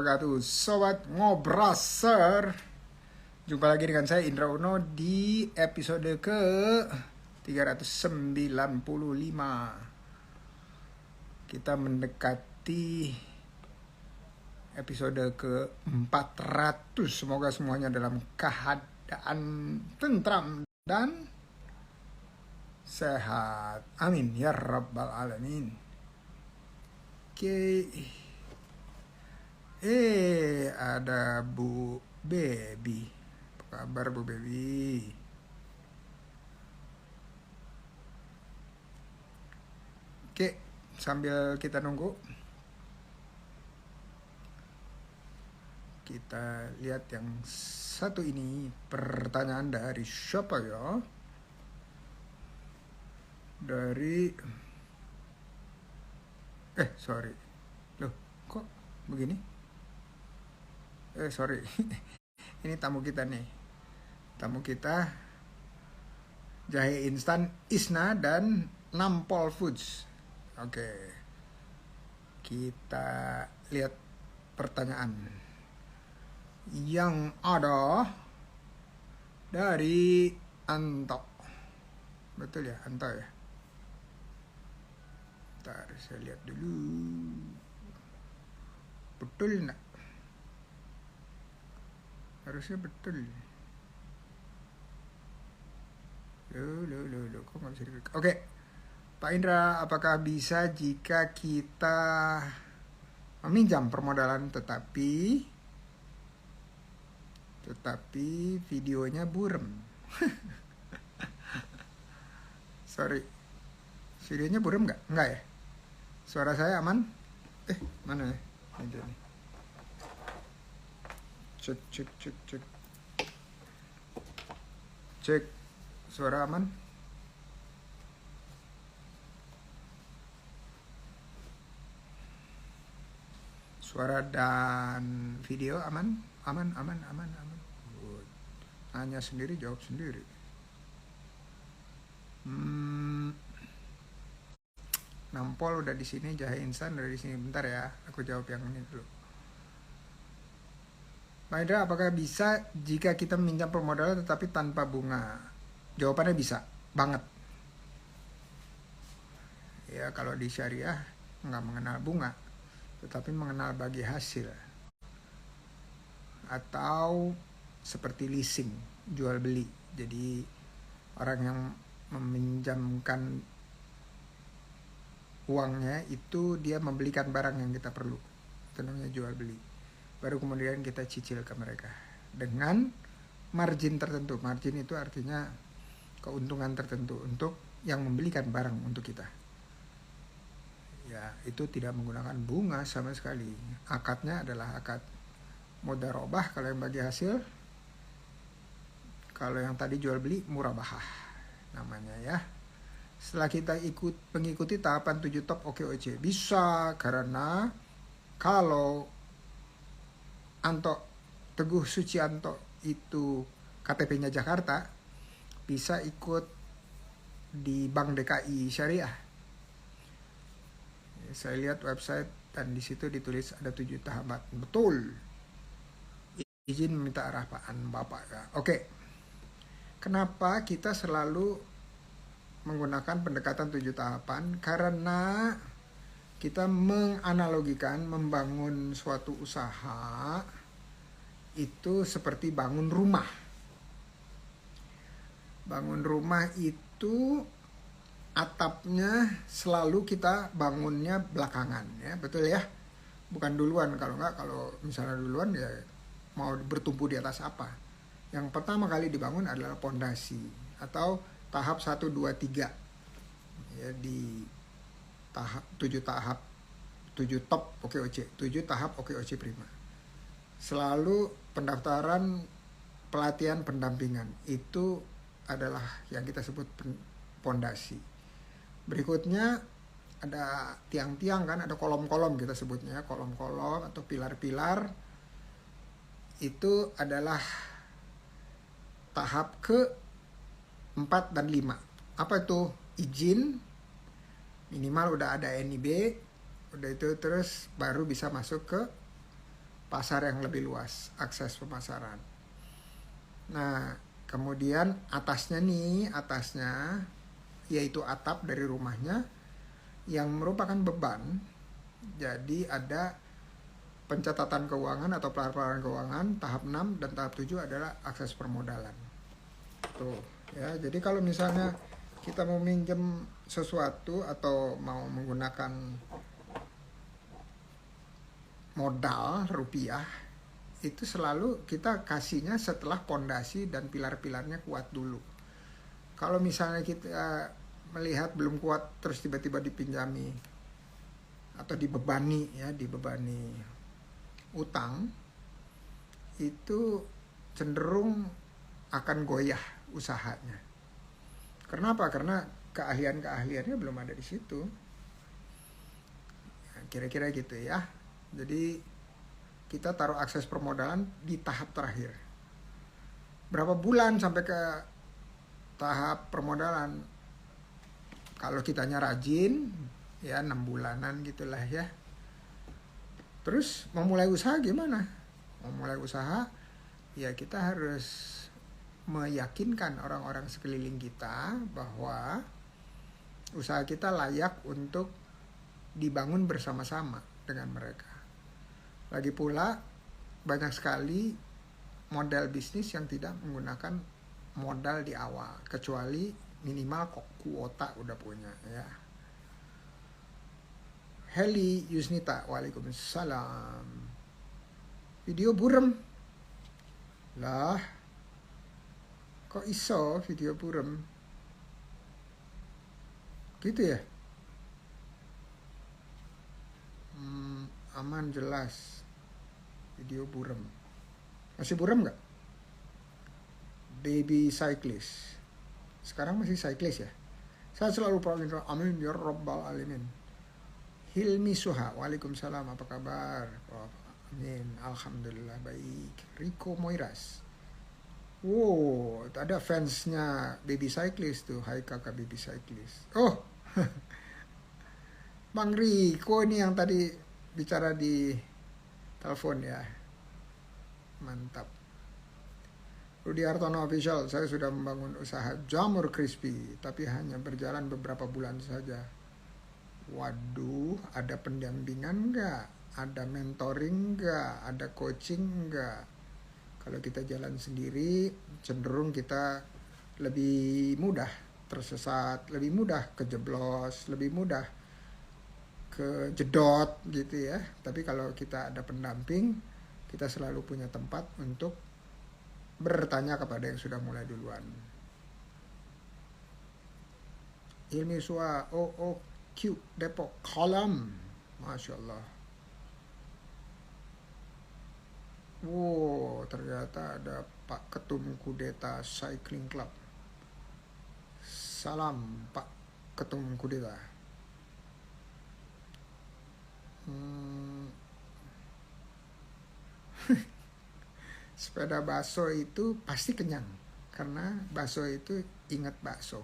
wabarakatuh. Sobat Ngobraser, jumpa lagi dengan saya Indra Uno di episode ke 395. Kita mendekati episode ke 400. Semoga semuanya dalam keadaan tentram dan sehat. Amin ya rabbal alamin. Oke. Ada Bu Baby. Apa kabar Bu Baby? Oke, sambil kita nunggu, kita lihat yang satu ini. Pertanyaan dari siapa ya? Dari sorry. Loh, kok begini? Sorry. Ini tamu kita nih. Tamu kita jahe instan Isna dan Nampol Foods. Oke. Kita lihat pertanyaan yang ada dari Anto. Betul ya, Anto ya? Bentar, saya lihat dulu. Betul enggak? Harusnya betul. Loh, kok nggak bisa diklik? Oke, Pak Indra, apakah bisa jika kita meminjam permodalan tetapi videonya burem? Sorry, videonya burem nggak? Nggak ya? Suara saya aman? Mana ya? Ini nih. Cek, suara aman? Suara dan video aman? Aman. Good. Tanya sendiri, jawab sendiri. Nampol udah di sini, jahe instan udah di sini. Bentar ya, aku jawab yang ini dulu. Pak Indra, apakah bisa jika kita meminjam permodalan tetapi tanpa bunga? Jawabannya bisa, banget. Ya, kalau di syariah nggak mengenal bunga, tetapi mengenal bagi hasil. Atau seperti leasing, jual beli. Jadi orang yang meminjamkan uangnya itu dia membelikan barang yang kita perlu. Itu namanya jual beli. Baru kemudian kita cicil ke mereka dengan margin tertentu. Margin itu artinya keuntungan tertentu untuk yang membelikan barang untuk kita. Ya, itu tidak menggunakan bunga sama sekali. Akadnya adalah akad mudharabah kalau yang bagi hasil. Kalau yang tadi jual beli murabahah namanya ya. Setelah kita mengikuti tahapan 7 top OKOC, bisa, karena kalau Teguh Sucianto itu KTP-nya Jakarta, bisa ikut di Bank DKI Syariah. Saya lihat website dan di situ ditulis ada 7 tahapan. Betul. Izin meminta arahan Bapak ya. Oke. Kenapa kita selalu menggunakan pendekatan 7 tahapan? Karena kita menganalogikan membangun suatu usaha itu seperti bangun rumah. Bangun rumah itu atapnya selalu kita bangunnya belakangan ya, betul ya? Bukan duluan. Kalau enggak, kalau misalnya duluan ya mau bertumpu di atas apa? Yang pertama kali dibangun adalah pondasi atau tahap 1, 2, 3 ya, di tahap 7 top OKOC, 7 tahap OKOC Prima. Selalu pendaftaran, pelatihan, pendampingan itu adalah yang kita sebut pondasi. Berikutnya ada tiang-tiang kan, ada kolom-kolom kita sebutnya, kolom-kolom atau pilar-pilar. Itu adalah tahap ke-4 dan 5. Apa itu? Izin, minimal udah ada NIB, udah itu terus baru bisa masuk ke pasar yang lebih luas, akses pemasaran. Nah, kemudian atasnya yaitu atap dari rumahnya yang merupakan beban. Jadi ada pencatatan keuangan atau pelaporan keuangan tahap 6 dan tahap 7 adalah akses permodalan. Tuh, ya. Jadi kalau misalnya kita mau minjem sesuatu atau mau menggunakan modal rupiah, itu selalu kita kasihnya setelah pondasi dan pilar-pilarnya kuat dulu. Kalau misalnya kita melihat belum kuat terus tiba-tiba dipinjami atau dibebani utang, itu cenderung akan goyah usahanya. Kenapa? Karena keahliannya belum ada di situ. Kira-kira gitu ya. Jadi kita taruh akses permodalan di tahap terakhir. Berapa bulan sampai ke tahap permodalan? Kalau kitanya rajin, ya 6 bulanan gitulah ya. Terus mau mulai usaha gimana? Mau mulai usaha, ya kita harus meyakinkan orang-orang sekeliling kita bahwa usaha kita layak untuk dibangun bersama-sama dengan mereka. Lagi pula banyak sekali model bisnis yang tidak menggunakan modal di awal, kecuali minimal kuota udah punya ya. Heli Yusnita, waalaikumsalam. Video burem lah, kok iso video burem gitu ya? Aman jelas. Video burem. Masih burem nggak? Baby cyclist. Sekarang masih cyclist ya? Saya selalu berdoa, amin ya rabbal alamin. Hilmi Suha, waalaikumsalam, apa kabar? Oh, amin, alhamdulillah baik. Rico Moiras. Wow, ada fansnya Baby Cyclist tuh. Hai kakak Baby Cyclist. Oh, Bang Rico ini yang tadi bicara di telepon ya. Mantap. Rudi Hartono Official, saya sudah membangun usaha jamur crispy, tapi hanya berjalan beberapa bulan saja. Waduh, ada pendampingan nggak? Ada mentoring nggak? Ada coaching nggak? Kalau kita jalan sendiri, cenderung kita lebih mudah tersesat, lebih mudah kejeblos, lebih mudah kejedot gitu ya. Tapi kalau kita ada pendamping, kita selalu punya tempat untuk bertanya kepada yang sudah mulai duluan. Ilmi Sua OOQ Depok Kolam, Masya Allah. Wow, ternyata ada Pak Ketum Kudeta Cycling Club. Salam Pak Ketum Kudeta. Sepeda bakso itu pasti kenyang, karena bakso itu ingat bakso.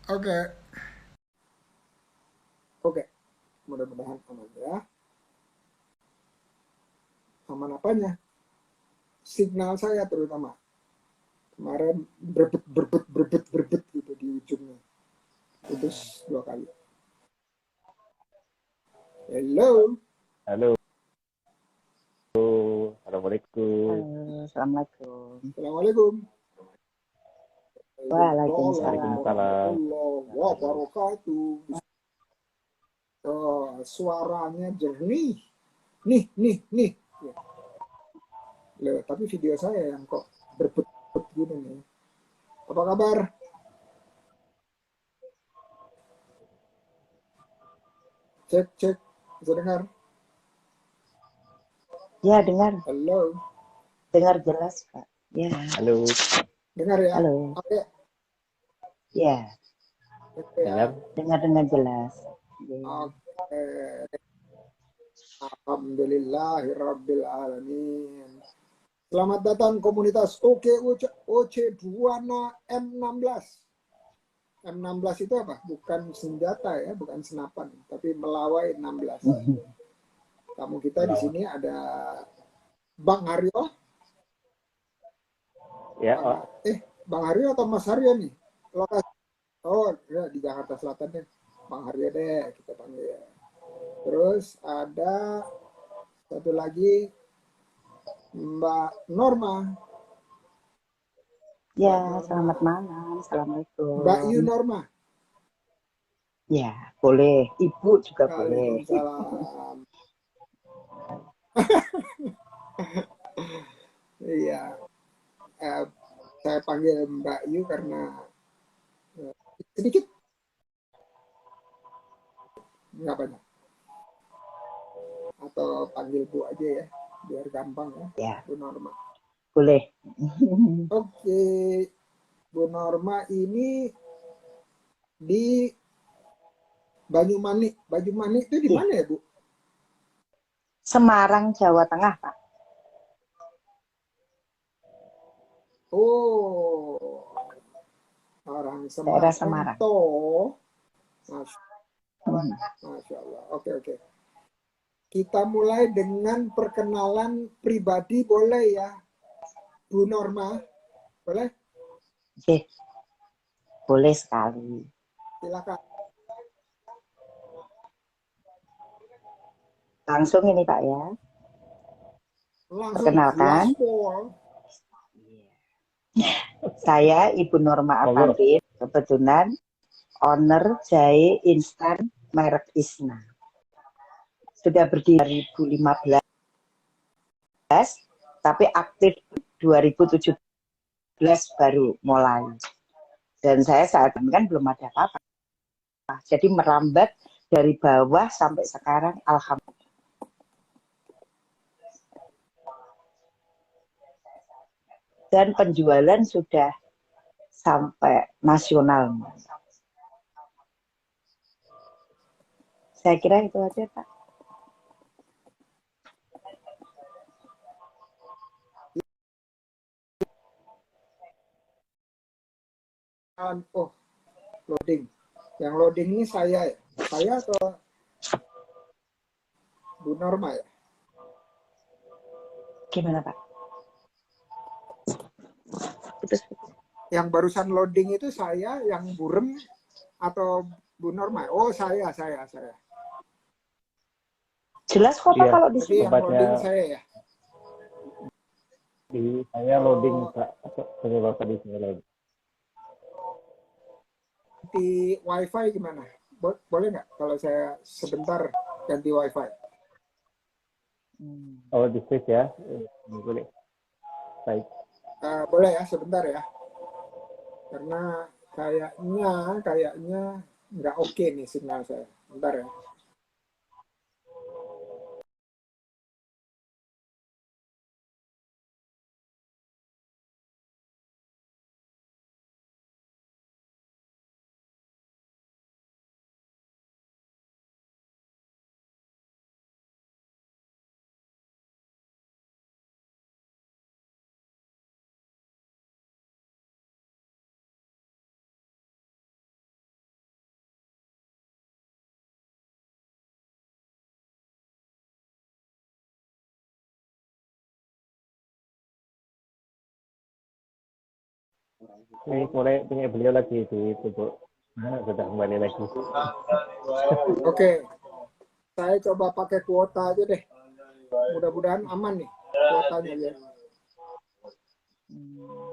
Oke. Mudah-mudahan aman ya. Aman apanya? Signal saya terutama. Kemarin berbet gitu di ujungnya. Putus 2 kali. Hello. Halo. Assalamualaikum. Assalamualaikum. Assalamualaikum. Waalaikumsalam. Warahmatullahi wabarakatuh. Suaranya jernih. Nih. Loh, tapi video saya yang kok berbet gini nih. Apa kabar? Cek. Bisa dengar? Ya, dengar. Halo. Dengar jelas, Pak. Ya. Halo. Dengar ya? Halo. Oke. Ya. Dengar Dengar jelas. Ya. Oke. Alhamdulillahirabbil alamin. Selamat datang komunitas OC Buana M16. M16 itu apa? Bukan senjata ya, bukan senapan, tapi melawai 16. Tamu kita di sini ada Bang Haryo. Ya, Bang Haryo atau Mas Haryo nih? Lokasi. Oh, ya, di Jakarta Selatan deh. Bang Haryo deh kita panggil. Terus ada satu lagi Mbak Norma. Ya, Mbak Norma. selamat malam. Assalamualaikum. Mbak Yu Norma. Ya, boleh. Ibu juga boleh. Waalaikumsalam. Iya, saya panggil Mbak Yu karena sedikit nggak banyak. Atau panggil Bu aja ya, biar gampang ya. Ya, Bu Norma. boleh. Oke, Bu Norma ini di Banyumanik. Banyumanik itu di Ya. mana ya, Bu? Semarang, Jawa Tengah, Pak. Oh, orang Daerah Semarang Semarang. toh. Masya Allah. Oke, oke. Kita mulai dengan perkenalan pribadi, boleh ya, Bu Norma? Boleh? Oke, boleh sekali. Silakan. Langsung ini, Pak ya. Langsung Perkenalkan, gaspol. saya Ibu Norma Avanti, kebetulan owner jahe instan merek Isna. Sudah berdiri 2015, tapi aktif 2017 baru mulai. Dan saya saat ini kan belum ada apa-apa. Jadi merambat dari bawah sampai sekarang, alhamdulillah. Dan penjualan sudah sampai nasional. Saya kira itu aja, Pak. Oh, loading. Yang loading ini saya ya? Saya atau Bu Norma ya? Gimana, Pak? Putus. Yang barusan loading itu saya, yang burem atau Bu Norma? Oh, saya. Jelas kok, Pak, Iya, kalau di Jadi sini. yang loading saya ya? saya loading, Pak. Saya Bapak di sini loading. Di WiFi gimana? Boleh nggak kalau saya sebentar ganti WiFi? Oh, di stage ya? Boleh. Baik. Boleh ya, sebentar ya. Karena kayaknya nggak oke nih signal saya. Bentar ya. Ini punya beliau lagi di Tubuh. Sudah kembali lagi. Oke, saya coba pakai kuota aja deh. Mudah-mudahan aman nih kuotanya ya.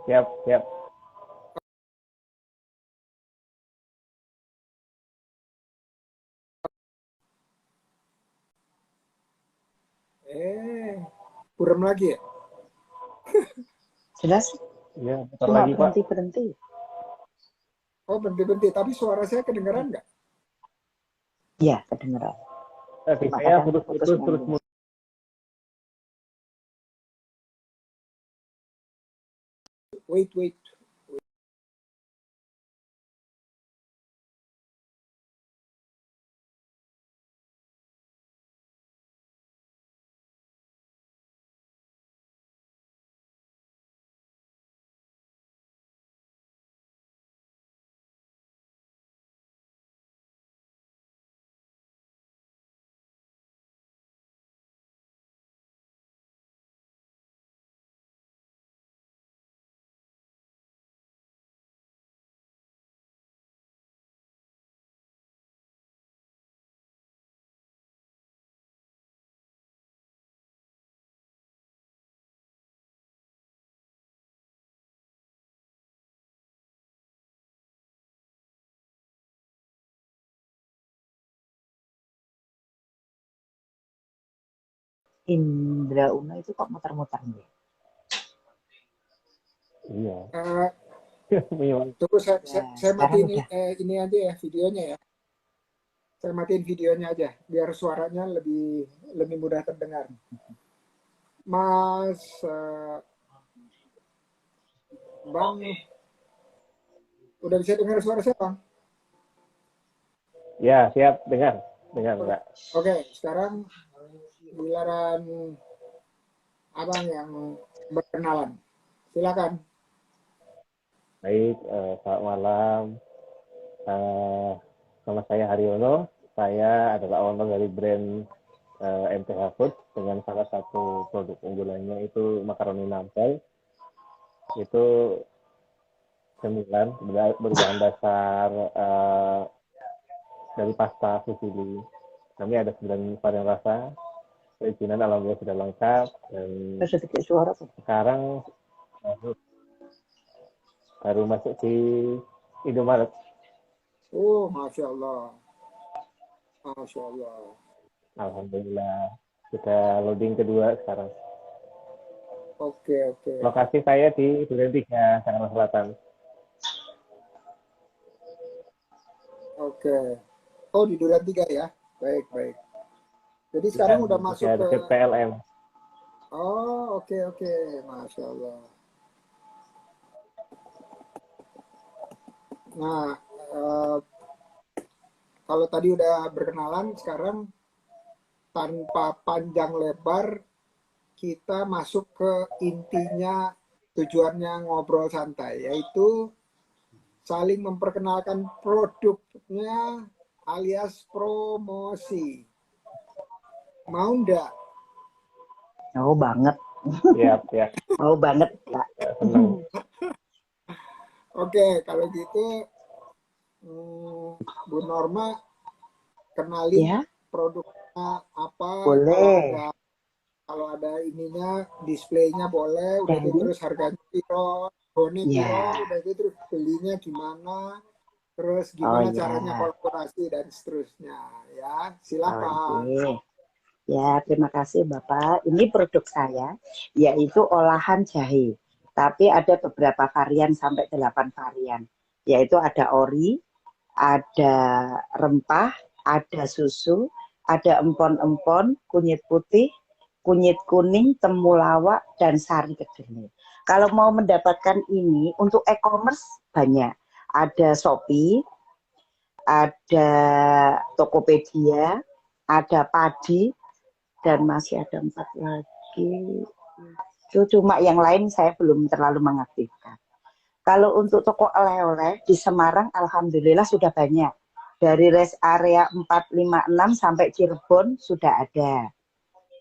Siap. Burem lagi ya? Jelas, Iya, bentar cuma lagi, Pak. berhenti. Oh, berhenti. Tapi suara saya kedengeran nggak? Iya, kedengeran. Saya terus Wait. Indra Uno itu kok muter-muter nih? Iya. Eh, Memang. tunggu Nah, saya sekarang matiin udah. ini aja ya videonya ya. Saya matiin videonya aja biar suaranya lebih lebih mudah terdengar. Mas Bang, udah bisa dengar suara saya, Bang? Ya, siap. Dengar. Dengar, Mbak. Oke, sekarang giliran Abang yang berkenalan. Silakan. Baik, selamat malam. Nama saya Haryono. Saya adalah owner dari brand MTH Food dengan salah satu produk unggulannya itu makaroni nampel. Itu cemilan berbahan dasar dari pasta fusilli. Kami ada 9 varian rasa. Perizinan alhamdulillah sudah lengkap dan Sedikit suara tuh. sekarang baru masuk di Indomaret. Oh, Masya Allah. Masya Allah. Alhamdulillah sudah loading kedua sekarang. Oke, oke. Lokasi saya di Duren 3, Jakarta Selatan. Oke. Oh, di Duren 3 ya. Baik, baik. Jadi Ya, sekarang udah masuk ke... dekat PLN. Oh, oke, oke. Masya Allah. Nah, kalau tadi udah berkenalan, sekarang tanpa panjang lebar, kita masuk ke intinya tujuannya ngobrol santai, yaitu saling memperkenalkan produknya alias promosi. Mau ndak? Oh, banget. Siap, ya. Mau banget, Kak. Senang. Oke, kalau gitu Bu Norma kenalin Ya, produknya apa, boleh. kalau ada ininya displaynya boleh, udah itu Dari, terus harganya piro, bone piro, ya. udah itu terus belinya gimana, terus Oh, gimana caranya ya. kolaborasi dan seterusnya ya. Oke. Silakan. Ya, terima kasih Bapak. Ini produk saya, yaitu olahan jahe. Tapi ada beberapa varian sampai 8 varian. Yaitu ada ori, ada rempah, ada susu, ada empon-empon, kunyit putih, kunyit kuning, temulawak, dan sari kedelai. Kalau mau mendapatkan ini, untuk e-commerce banyak. Ada Shopee, ada Tokopedia, ada Padi, dan masih ada 4 lagi. Itu cuma yang lain saya belum terlalu mengaktifkan. Kalau untuk toko oleh-oleh di Semarang, alhamdulillah sudah banyak. Dari rest area 456 sampai Cirebon sudah ada.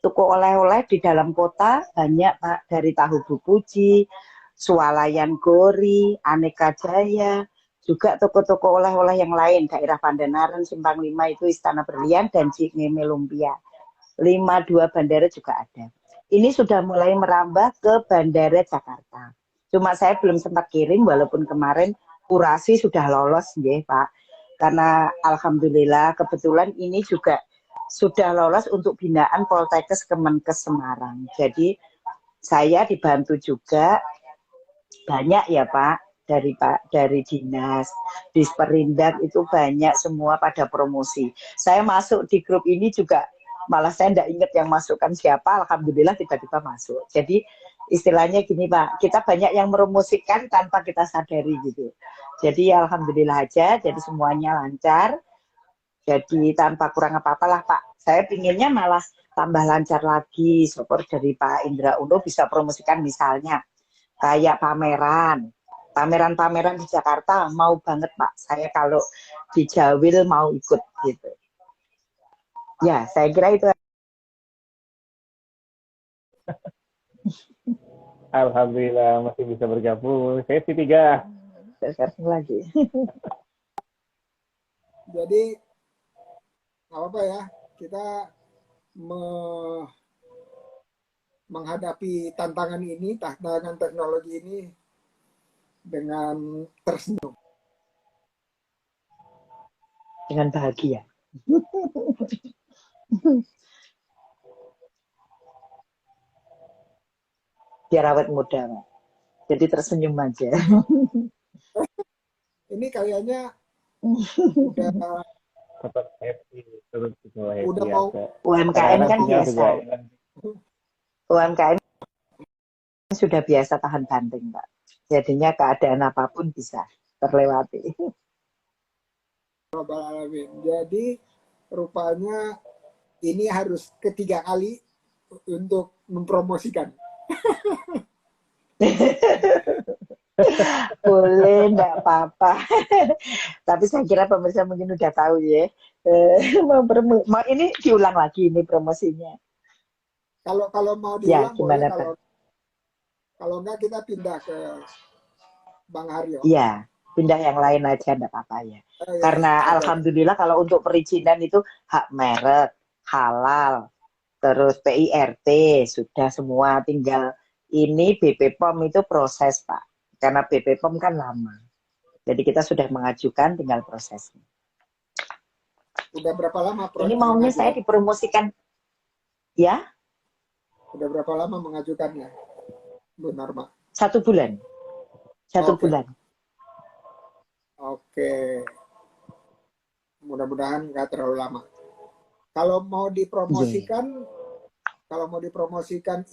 Toko oleh-oleh di dalam kota banyak, Pak. Dari Tahu Bu Puji, Swalayan Gori, Aneka Jaya, juga toko-toko oleh-oleh yang lain. Daerah Pandanaran, Simpang 5 itu Istana Berlian, dan Cingeme Lumpia. 52 bandara juga ada. Ini sudah mulai merambah ke Bandara Jakarta. Cuma saya belum sempat kirim, walaupun kemarin kurasi sudah lolos, ya Pak. Karena alhamdulillah kebetulan ini juga sudah lolos untuk binaan Poltekkes Kemenkes Semarang. Jadi saya dibantu juga banyak ya Pak dari dinas, Disperindak itu banyak semua pada promosi. Saya masuk di grup ini juga malah saya tidak ingat yang masukkan siapa, alhamdulillah tiba-tiba masuk. Jadi istilahnya gini Pak, kita banyak yang meromosikan tanpa kita sadari gitu. Jadi alhamdulillah aja, jadi semuanya lancar. Jadi tanpa kurang apa-apa lah Pak. Saya pinginnya malah tambah lancar lagi, support dari Pak Indra Uno bisa promosikan misalnya kayak pameran di Jakarta mau banget Pak. Saya kalau di Jawil mau ikut gitu. Ya, saya kira itu. Alhamdulillah masih bisa bergabung. Saya tiga. Sekarang lagi. Jadi nggak apa-apa ya, kita menghadapi tantangan ini, tantangan teknologi ini dengan tersenyum. Dengan bahagia. biar awet muda, Pak. Jadi tersenyum aja. Ini kayaknya udah Tetap happy, terus juga udah happy mau aja. UMKM Kadang-kadang kan sinyal biasa. juga hilang. UMKM sudah biasa tahan banting, Pak. Jadinya keadaan apapun bisa terlewati. Rabbal Alamin. Jadi rupanya ini harus ketiga kali untuk mempromosikan. Boleh, enggak apa-apa. Tapi saya kira pemirsa mungkin udah tahu ya. Ini diulang lagi ini promosinya. Kalau mau Ya, diulang boleh, gimana, Pak? kalau enggak kita pindah ke Bang Haryo. Iya, pindah yang lain aja enggak apa-apa ya. Ya, Karena oke. alhamdulillah kalau untuk perizinan itu hak merek, halal, terus PIRT sudah semua, tinggal ini BP POM itu proses, Pak. Karena BP POM kan lama. Jadi kita sudah mengajukan, tinggal prosesnya. Udah berapa lama Ini maunya saya dipromosikan, ya? Udah berapa lama mengajukannya, Bu Norma? 1 bulan. 1 Oke. bulan. Oke. Mudah-mudahan nggak terlalu lama. Kalau mau dipromosikan,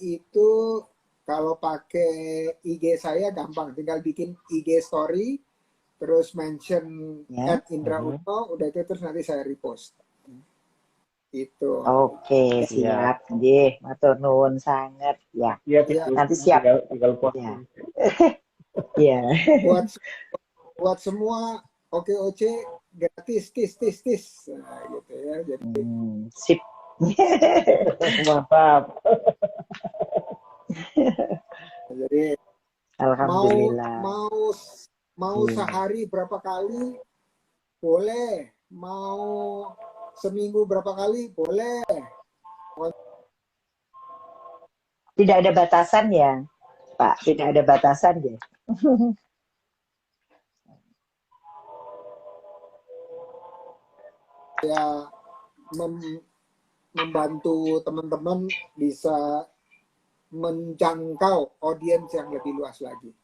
itu kalau pakai IG saya gampang, tinggal bikin IG story, terus mention Ya. @Indra_Uno, udah itu terus nanti saya repost. Itu. Oke, siap. Nggih, matur nuwun sangat ya. Iya, Nanti siap. Tinggal posting. Iya. Buat semua OKOC gratis, tis. Nah, gitu ya. Jadi Sip. Mantap. Jadi Alhamdulillah. mau sehari berapa kali boleh, mau seminggu berapa kali boleh. Tidak ada batasan ya, Pak? Tidak ada batasan ya? Ya, membantu teman-teman bisa menjangkau audiens yang lebih luas lagi.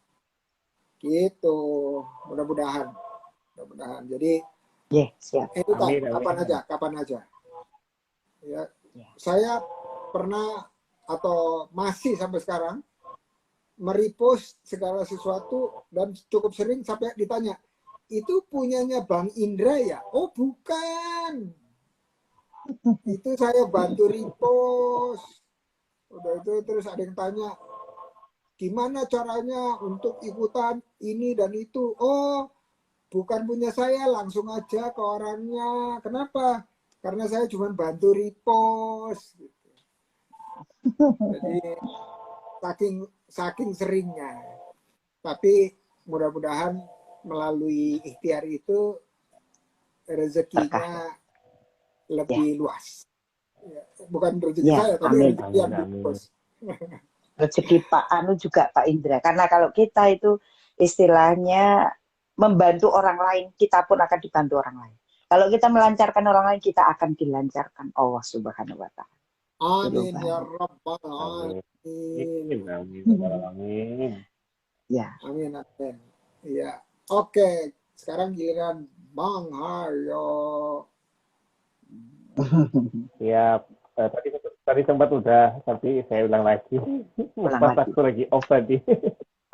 Gitu, mudah-mudahan. Jadi siap. kapan aja. Ya, saya pernah atau masih sampai sekarang merepost segala sesuatu dan cukup sering sampai ditanya, itu punyanya Bang Indra ya? Oh bukan, itu saya bantu repost. Udah itu terus ada yang tanya, gimana caranya untuk ikutan ini dan itu? Oh, bukan punya saya, langsung aja ke orangnya. Kenapa? Karena saya cuma bantu repost. Gitu. Jadi saking seringnya. Tapi mudah-mudahan melalui ikhtiar itu rezekinya lebih luas. Ya, bukan rezeki saya, tapi rezeki yang luas. Rezeki Pak Anu juga Pak Indra. Karena kalau kita itu istilahnya membantu orang lain, kita pun akan dibantu orang lain. Kalau kita melancarkan orang lain, kita akan dilancarkan Allah Subhanahu wa Ta'ala. Amin ya Rabbal Alamin. Amin. Ya. Amin. Ya. Oke, sekarang giliran Bang Haryo. Siap. Tadi tempat udah, tapi saya ulang lagi. Aku lagi off tadi.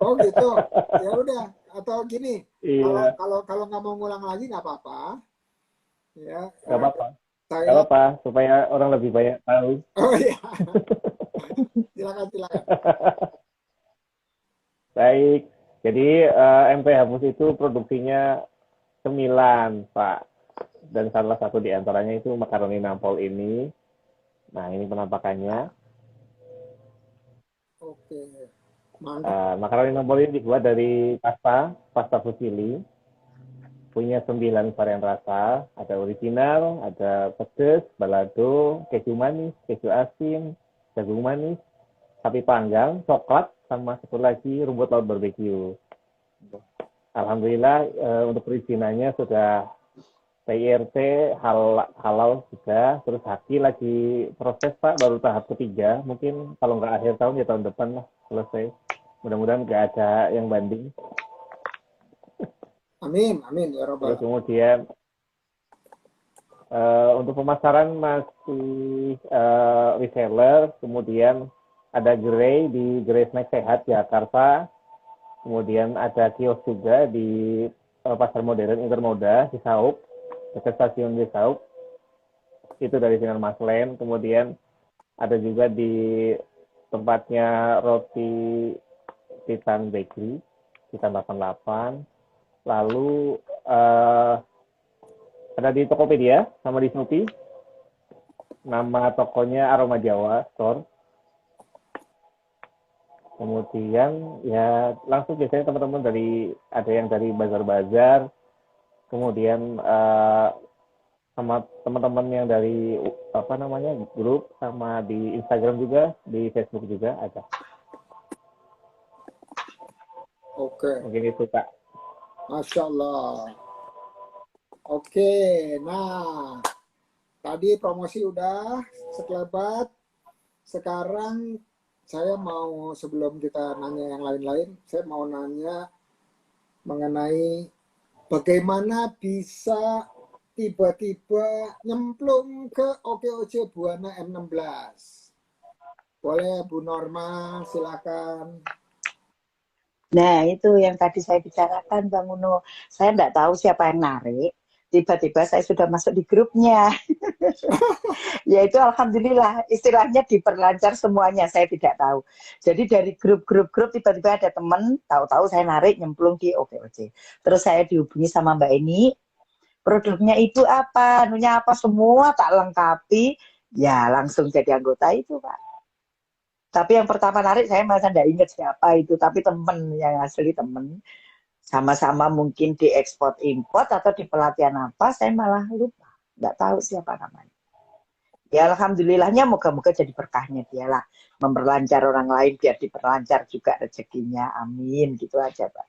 Oh gitu. Ya udah. Atau gini. Iya. Kalau nggak mau ngulang lagi nggak apa-apa. Ya. Nggak apa-apa. Nggak apa-apa. Supaya orang lebih banyak tahu. Oh iya. Silakan. Baik. Jadi MPH Mus itu produksinya 9, Pak. Dan salah satu di antaranya itu makaroni nampol ini. Nah, ini penampakannya. Oke. Mantap. Makaroni nampol ini dibuat dari pasta fusilli. Punya 9 varian rasa. Ada original, ada pedas, balado, keju manis, keju asin, jagung manis, sapi panggang, coklat, sama satu lagi rumput laut barbeque. Alhamdulillah untuk perizinannya sudah PIRT halal juga, terus Haki lagi proses Pak, baru tahap ketiga, mungkin kalau nggak akhir tahun ya tahun depan lah selesai. Mudah-mudahan nggak ada yang banding. Amin, amin ya Terus robbal. kemudian untuk pemasaran masih reseller, kemudian ada Grey di Grey Snack Sehat Jakarta, kemudian ada kios juga di Pasar Modern Intermoda di Saup, dekat stasiun di Saup, itu dari Sinar Mas Land. Kemudian ada juga di tempatnya roti Titan Bakery, Titan 88. Lalu ada di Tokopedia sama di Shopee. Nama tokonya Aroma Jawa Store. Kemudian ya langsung biasanya teman-teman ada yang dari bazar-bazar, kemudian sama teman-teman yang dari grup, sama di Instagram juga, di Facebook juga ada. Oke, Mungkin itu Kak. Masya Allah. Oke, nah tadi promosi udah sekelebat. Sekarang saya mau, sebelum kita nanya yang lain-lain, saya mau nanya mengenai bagaimana bisa tiba-tiba nyemplung ke OKOC Buana M16. Boleh Bu Norma, silakan. Nah, itu yang tadi saya bicarakan, Bang Uno. Saya nggak tahu siapa yang narik. Tiba-tiba saya sudah masuk di grupnya. Ya itu alhamdulillah, istilahnya diperlancar semuanya, saya tidak tahu. Jadi dari grup tiba-tiba ada teman, tahu-tahu saya narik nyemplung di OKOC. Terus saya dihubungi sama Mbak Eni, produknya itu apa, anunya apa, semua tak lengkapi, ya langsung jadi anggota itu, Pak. Tapi yang pertama narik saya masa nggak ingat siapa itu, tapi temen yang asli temen, sama-sama mungkin di ekspor import atau di pelatihan apa, saya malah lupa, nggak tahu siapa namanya. Ya alhamdulillahnya moga-moga jadi berkahnya dia lah, memperlancar orang lain biar diperlancar juga rezekinya, amin, gitu aja Pak.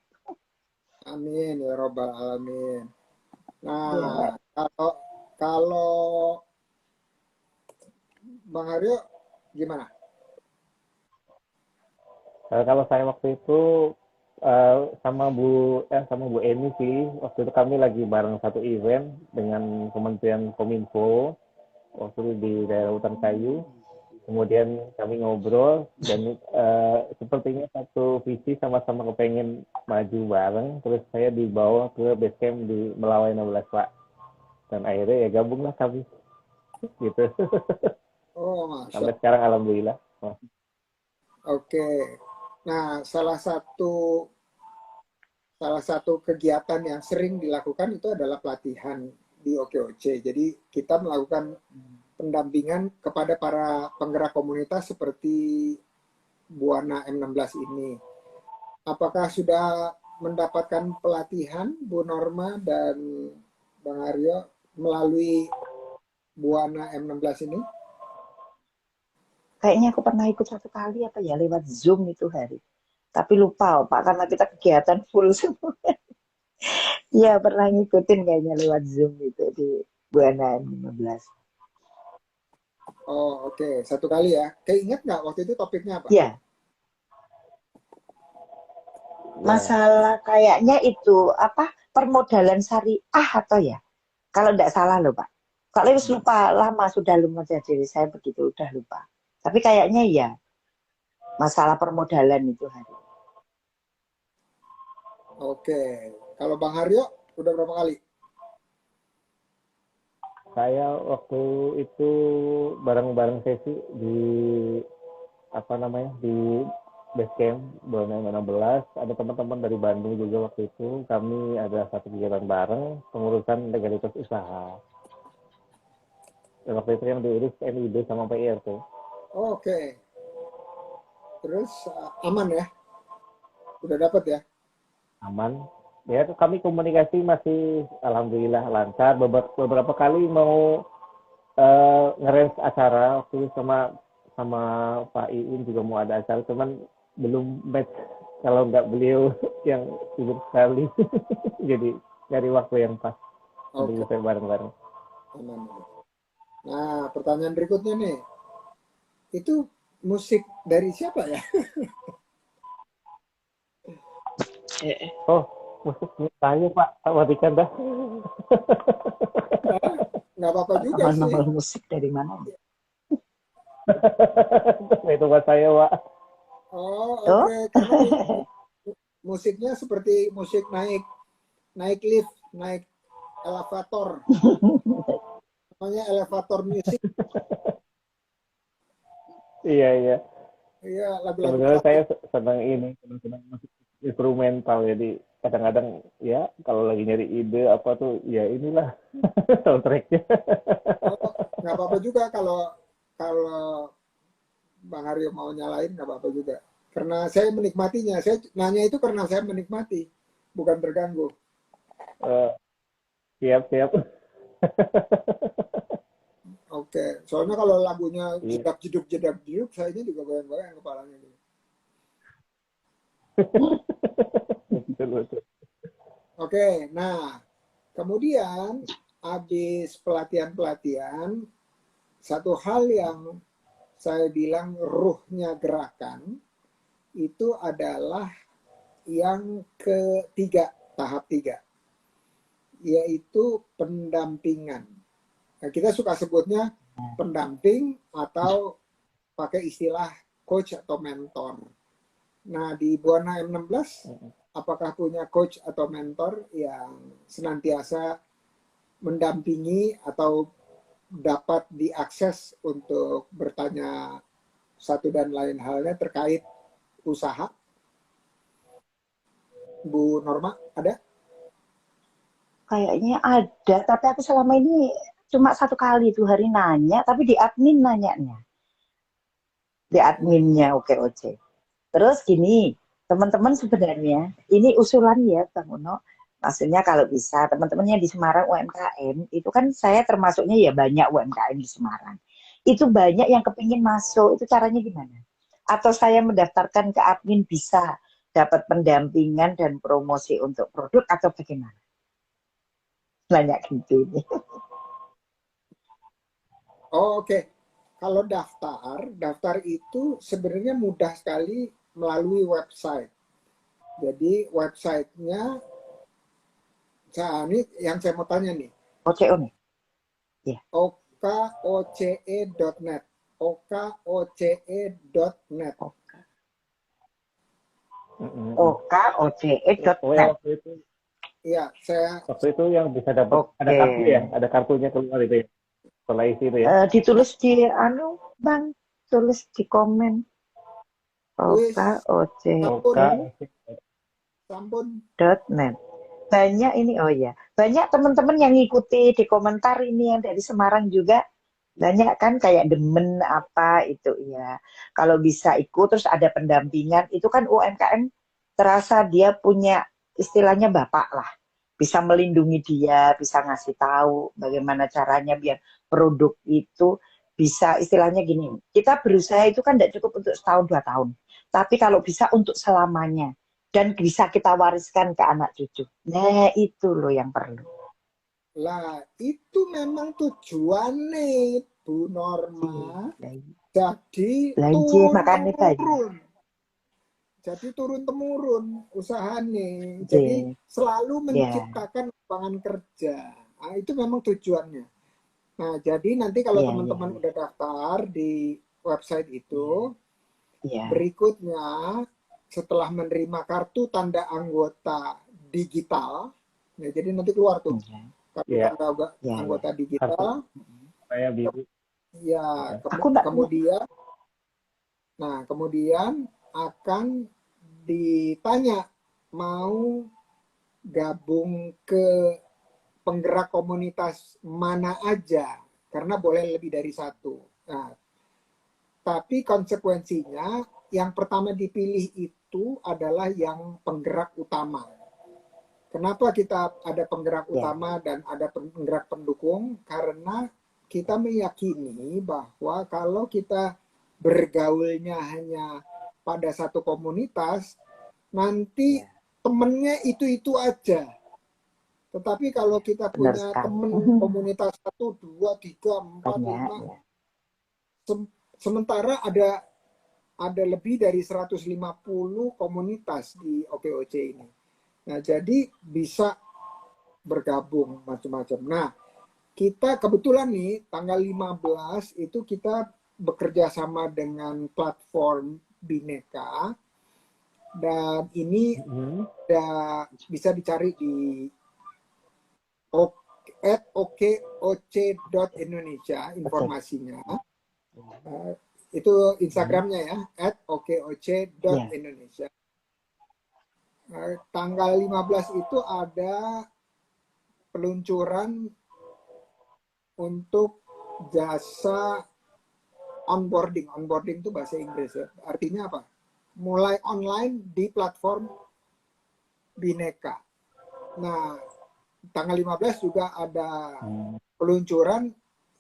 Amin ya robbal alamin. Ya. Nah, kalau Bang Haryo gimana? Kalau saya waktu itu sama Bu Eni sih, waktu itu kami lagi bareng satu event dengan Kementerian Kominfo waktu itu di daerah Hutan Kayu. Kemudian kami ngobrol dan sepertinya satu visi, sama-sama kepengen maju bareng. Terus saya dibawa ke base camp di Melawai 16 Pak, dan akhirnya ya gabunglah kami gitu. Oh, Masya Sampai sekarang alhamdulillah. Oke. Nah, salah satu kegiatan yang sering dilakukan itu adalah pelatihan di OKOC. Jadi kita melakukan pendampingan kepada para penggerak komunitas seperti Buana M16 ini. Apakah sudah mendapatkan pelatihan Bu Norma dan Bang Aryo melalui Buana M16 ini? Kayaknya aku pernah ikut satu kali apa ya lewat Zoom itu hari. Tapi lupa Pak karena kita kegiatan full semua. Iya pernah ngikutin kayaknya lewat Zoom itu di Buana 15. Oh, oke. Satu kali ya. Keinget nggak waktu itu topiknya apa? Iya, masalah kayaknya itu apa permodalan syariah atau ya? Kalau tidak salah loh Pak. Kalau lupa lama sudah lupa jadi saya begitu udah lupa. Tapi kayaknya ya masalah permodalan itu hari. Oke. Kalau Bang Haryo udah berapa kali? Saya waktu itu bareng-bareng sesi di di base camp Buana 16. Ada teman-teman dari Bandung juga waktu itu. Kami ada satu kegiatan bareng pengurusan legalitas usaha. Dan waktu itu yang diurus NIB sama PIRT. Oke. Terus aman ya? Udah dapat ya? Aman. Ya kami komunikasi masih alhamdulillah lancar. Beberapa kali mau ngerange acara waktu itu sama Pak Iin juga mau ada acara, cuman belum match kalau nggak beliau yang sibuk sekali. Jadi cari waktu yang pas. Oke, Jadi saya bareng-bareng. aman. Nah, pertanyaan berikutnya nih, itu musik dari siapa ya? Oh, musiknya saya Pak, sama Rikan dah. Ah, nggak apa-apa juga sih. Nongol musik dari mana? Itu buat saya Pak. Oh, Oh, oke. Karena musiknya seperti musik naik lift, naik elevator. Namanya elevator music. Iya, iya. Iya, lagu-lagu Sebenarnya saya klasik. senang ini, senang musik instrumental. Jadi kadang-kadang ya kalau lagi nyari ide apa tuh, ya inilah soundtracknya. Oh, nggak apa-apa juga kalau kalau Bang Aryo mau nyalain nggak apa-apa juga. Karena saya menikmatinya. Saya nanya itu karena saya menikmati, bukan terganggu. Eh, siap, siap. Oke, soalnya kalau lagunya Iya, jedak jeduk, saya juga goyang-goyang kepalanya. betul, betul. Oke, nah kemudian habis pelatihan-pelatihan, satu hal yang saya bilang ruhnya gerakan itu adalah yang ketiga, tahap tiga, yaitu pendampingan. Nah, kita suka sebutnya pendamping atau pakai istilah coach atau mentor. Nah, di Buana M16, apakah punya coach atau mentor yang senantiasa mendampingi atau dapat diakses untuk bertanya satu dan lain halnya terkait usaha? Bu Norma, ada? kayaknya ada, tapi aku selama ini cuma satu kali tuh hari nanya, tapi di admin nanyanya, di Hmm, adminnya OKOC. Terus gini, teman-teman sebenarnya, ini usulan ya Bang Uno, maksudnya kalau bisa teman-temannya di Semarang UMKM, itu kan saya termasuknya ya banyak UMKM di Semarang. Itu banyak yang kepingin masuk, itu caranya gimana? Atau saya mendaftarkan ke admin bisa dapat pendampingan dan promosi untuk produk atau bagaimana? Banyak gitu ini. oh, oke. Kalau daftar itu sebenarnya mudah sekali melalui website. Jadi websitenya, ini yang saya mau tanya nih, OCO nih? Ya. okoce.net, okoce.net. Pokoknya OKOCE.net. Iya, waktu itu yang bisa dapat ada Oke. kartu ya, ada kartunya keluar itu ya. Setelah isi itu ya. Ditulis di anu Bang, tulis di komen wis OK. OKOCE.net. Oke. Banyak ini, oh ya, banyak teman-teman yang ngikuti di komentar ini yang dari Semarang juga. Banyak kan kayak demen apa itu ya. Kalau bisa ikut terus ada pendampingan, itu kan UMKM terasa dia punya istilahnya bapak lah. Bisa melindungi dia, bisa ngasih tahu bagaimana caranya biar produk itu bisa istilahnya gini. Kita berusaha itu kan tidak cukup untuk setahun 2 tahun. Tapi kalau bisa untuk selamanya. Dan bisa kita wariskan ke anak cucu. Nah itu loh yang perlu. Lah, itu memang tujuannya Bu Norma. Jadi Belanja turun makannya banyak. temurun. Jadi turun temurun usahanya. Jadi Oke. selalu Ya, menciptakan lapangan kerja. Nah, itu memang tujuannya. Nah, jadi nanti kalau ya, ya, teman-teman ya, udah daftar di website ya, itu, ya, berikutnya setelah menerima kartu tanda anggota digital, ya, jadi nanti keluar tuh ya, kartu Iya, tanda ya, ya. anggota kartu digital, saya biru. ya Aku enggak, kemudian, nah kemudian akan ditanya mau gabung ke penggerak komunitas mana aja, karena boleh lebih dari satu. Nah, tapi konsekuensinya yang pertama dipilih itu adalah yang penggerak utama. Kenapa kita ada penggerak ya, utama dan ada penggerak pendukung? Karena kita meyakini bahwa kalau kita bergaulnya hanya pada satu komunitas, nanti ya, temennya itu-itu aja. Tetapi kalau kita Benar punya sekali. temen komunitas 1, 2, 3, 4, Banyak 5, ya. sementara ada lebih dari 150 komunitas di OKOC ini. Nah, jadi bisa bergabung macam-macam. Nah, kita kebetulan nih tanggal 15 itu kita bekerja sama dengan platform Bineka, dan ini bisa dicari di @okoc.indonesia informasinya. Itu Instagramnya ya, @okoc.indonesia. Tanggal 15 itu ada peluncuran untuk jasa onboarding. Onboarding itu bahasa Inggris ya. Artinya apa? Mulai online di platform Bineka. Nah, tanggal 15 juga ada peluncuran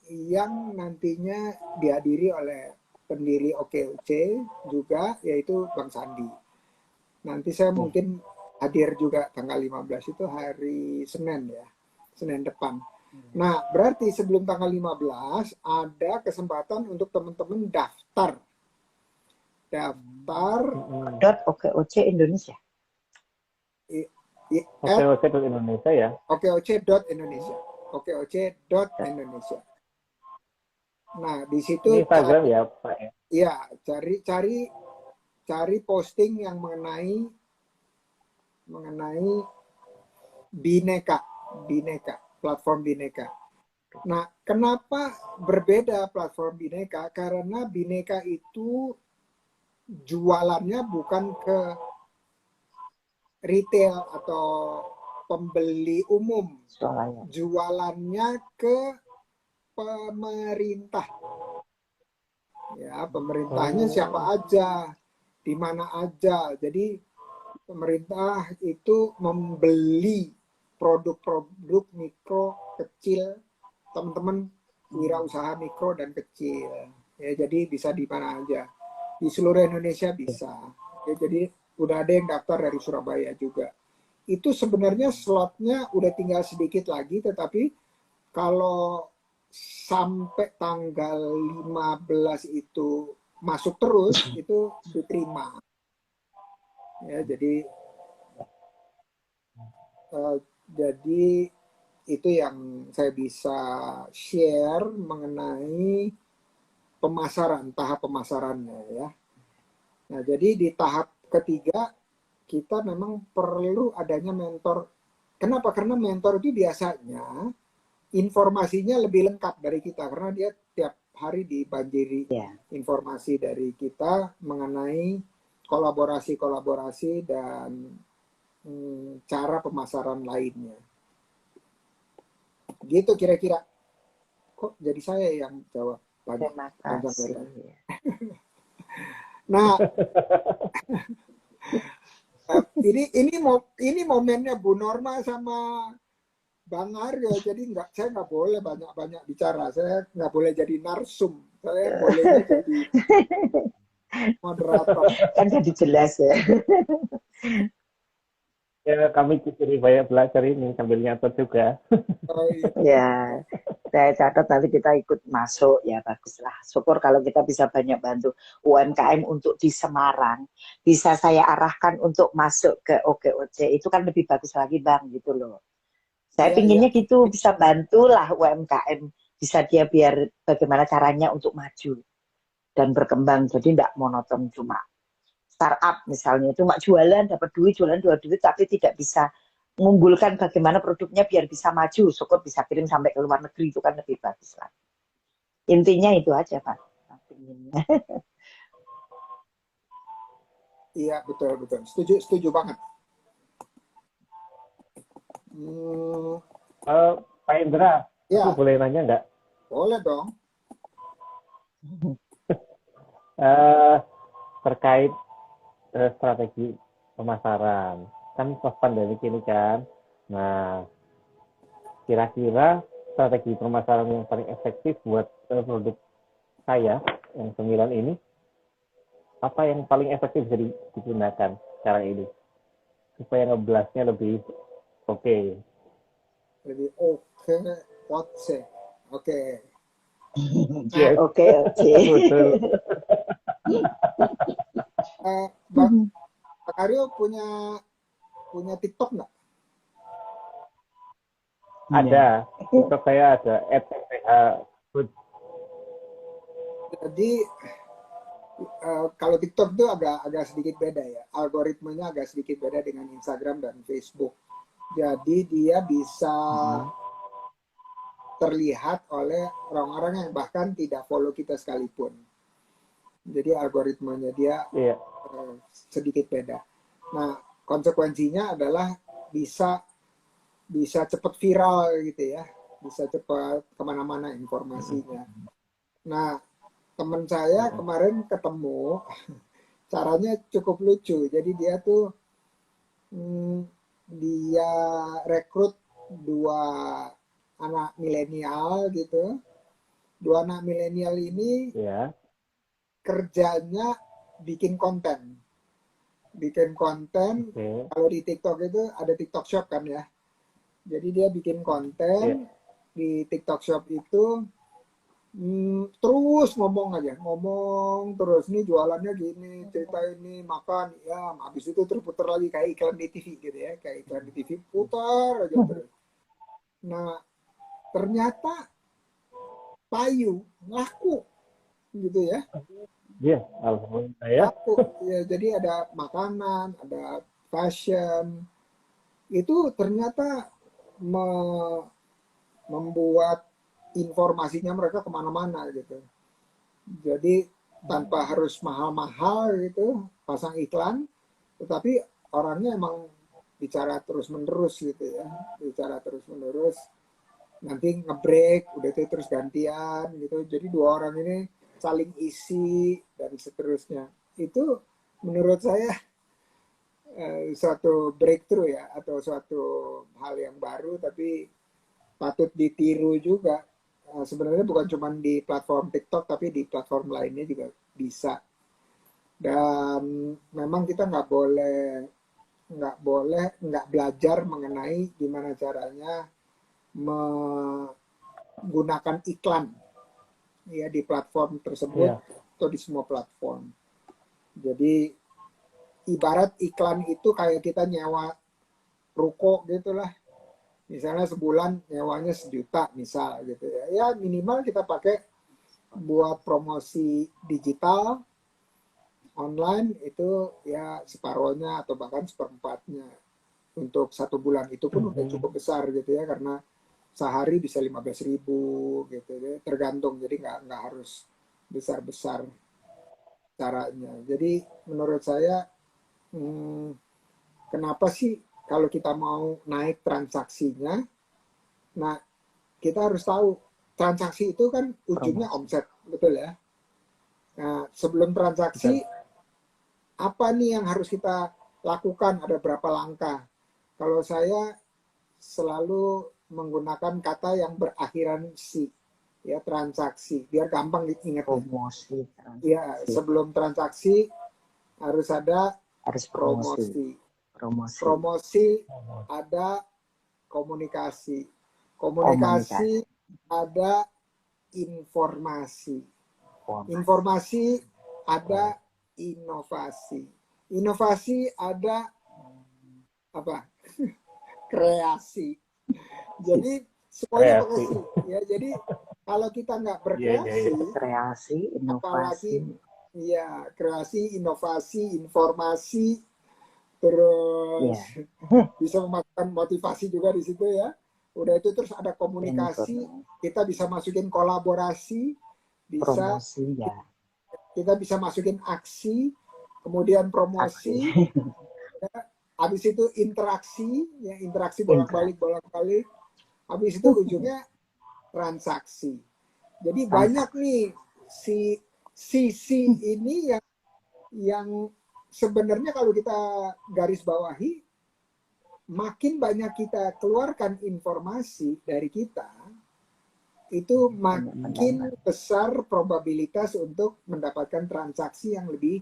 yang nantinya dihadiri oleh pendiri OKOC juga, yaitu Bang Sandi. Nanti saya mungkin hadir juga tanggal 15 itu hari Senin ya, Senin depan. Nah, berarti sebelum tanggal 15 ada kesempatan untuk teman-teman daftar. .okoc Indonesia. OKOC.Indonesia ya. OKOC.Indonesia. OKOC.Indonesia. Nah, di situ Ini Instagram ya, Pak ya. Iya, cari posting yang mengenai Bineka, platform Bineka. Nah, kenapa berbeda platform Bineka? Karena Bineka itu jualannya bukan ke retail atau pembeli umum. Jualannya ke pemerintah. Ya, pemerintahnya siapa aja, di mana aja. Jadi pemerintah itu membeli produk-produk mikro kecil, teman-teman wirausaha mikro dan kecil. Ya, jadi bisa di mana aja. Di seluruh Indonesia bisa. Ya, jadi udah ada yang daftar dari Surabaya juga. Itu sebenarnya slotnya udah tinggal sedikit lagi, tetapi kalau sampai tanggal 15 itu masuk terus, itu diterima. Ya, jadi itu yang saya bisa share mengenai pemasaran, tahap pemasarannya ya. Nah, jadi di tahap ketiga kita memang perlu adanya mentor. Kenapa? Karena mentor itu biasanya informasinya lebih lengkap dari kita, karena dia tiap hari dibanjiri informasi dari kita mengenai kolaborasi-kolaborasi dan cara pemasaran lainnya. Gitu kira-kira. Kok jadi saya yang jawab banyak? Terima kasih. Nah, ini momennya Bu Norma sama Bang Aryo, jadi saya nggak boleh banyak-banyak bicara. Saya nggak boleh jadi narsum. Saya bolehnya jadi moderator. Kan jadi jelas ya. Ya, kami jadi banyak belajar ini sambil nyatet juga. Oh, iya. Ya, saya catat nanti kita ikut masuk ya, baguslah. Syukur kalau kita bisa banyak bantu UMKM untuk di Semarang. Bisa saya arahkan untuk masuk ke OKOC, itu kan lebih bagus lagi Bang, gitu loh. Saya pinginnya gitu, bisa bantulah UMKM, bisa dia biar bagaimana caranya untuk maju dan berkembang. Jadi tidak monoton cuma startup misalnya, cuma jualan, dapat duit, jualan dua duit, tapi tidak bisa mengunggulkan bagaimana produknya biar bisa maju, syukur bisa kirim sampai ke luar negeri, itu kan lebih bagus lah. Intinya itu aja Pak. Iya, betul. Setuju banget. Pak Indra, ya. aku boleh nanya nggak? Boleh dong. Terkait strategi pemasaran, kan pas pandemi ini kan. Nah, kira-kira strategi pemasaran yang paling efektif buat produk saya yang 9 ini, apa yang paling efektif bisa digunakan sekarang ini supaya ngeblasnya lebih oke? Jadi oke, Otse. Oke. Nah, Yes, Oke, oke. betul. Bang Aryo punya TikTok nggak? Ada, TikTok saya ada @mph_food. Jadi kalau TikTok itu agak sedikit beda ya, algoritmenya agak sedikit beda dengan Instagram dan Facebook. Jadi dia bisa terlihat oleh orang-orang yang bahkan tidak follow kita sekalipun. Jadi algoritmanya dia Iya, sedikit beda. Nah, konsekuensinya adalah bisa cepat viral gitu ya, bisa cepat kemana-mana informasinya. Nah, teman saya kemarin ketemu, caranya cukup lucu. Jadi dia tuh dia rekrut dua anak milenial gitu. Dua anak milenial ini iya. kerjanya bikin konten. Bikin konten, Oke. kalau di TikTok itu ada TikTok Shop kan ya. Jadi dia bikin konten Iya. di TikTok Shop itu terus ngomong aja, ngomong terus, nih jualannya gini, cerita ini, makan, ya habis itu terus putar lagi kayak iklan di TV gitu ya, kayak iklan di TV putar aja terus. Nah, ternyata payu laku gitu ya. Iya, alhamdulillah ya. Laku ya, jadi ada makanan, ada fashion, itu ternyata membuat informasinya mereka kemana-mana gitu. Jadi tanpa harus mahal-mahal gitu pasang iklan, tetapi orangnya emang bicara terus-menerus gitu ya, bicara terus-menerus, nanti ngebreak, udah itu terus gantian gitu. Jadi dua orang ini saling isi dan seterusnya. Itu menurut saya suatu breakthrough ya, atau suatu hal yang baru tapi patut ditiru juga. Sebenarnya bukan cuma di platform TikTok tapi di platform lainnya juga bisa. Dan memang kita nggak nggak belajar mengenai gimana caranya menggunakan iklan ya di platform tersebut Iya. atau di semua platform. Jadi ibarat iklan itu kayak kita nyewa ruko gitulah. Misalnya sebulan nyewanya 1 juta misal gitu ya. Ya minimal kita pakai buat promosi digital online itu ya separohnya atau bahkan seperempatnya. Untuk 1 bulan itu pun udah cukup besar gitu ya, karena sehari bisa 15.000 gitu ya, tergantung. Jadi nggak harus besar-besar caranya. Jadi menurut saya kenapa sih kalau kita mau naik transaksinya, nah kita harus tahu transaksi itu kan ujungnya omset, betul ya. Nah sebelum transaksi apa nih yang harus kita lakukan, ada berapa langkah. Kalau saya selalu menggunakan kata yang berakhiran si, ya transaksi, biar gampang diingat. Promosi. Ya sebelum transaksi harus ada Harus promosi. Promosi. Promosi ada komunikasi. Komunikasi ada informasi. Informasi ada inovasi. Inovasi ada apa? Kreasi. Jadi semuanya pakai si. Ya, jadi kalau kita nggak berkreasi, kreasi, inovasi, apalagi ya kreasi, inovasi, informasi, terus bisa memakan motivasi juga di situ ya. Udah itu terus ada komunikasi, kita bisa masukin kolaborasi, bisa promosi ya. Kita bisa masukin aksi, kemudian promosi, ya, habis itu interaksi, ya interaksi bolak-balik, habis itu ujungnya transaksi. Jadi banyak nih sisi ini yang sebenarnya kalau kita garis bawahi, makin banyak kita keluarkan informasi dari kita, itu makin besar probabilitas untuk mendapatkan transaksi yang lebih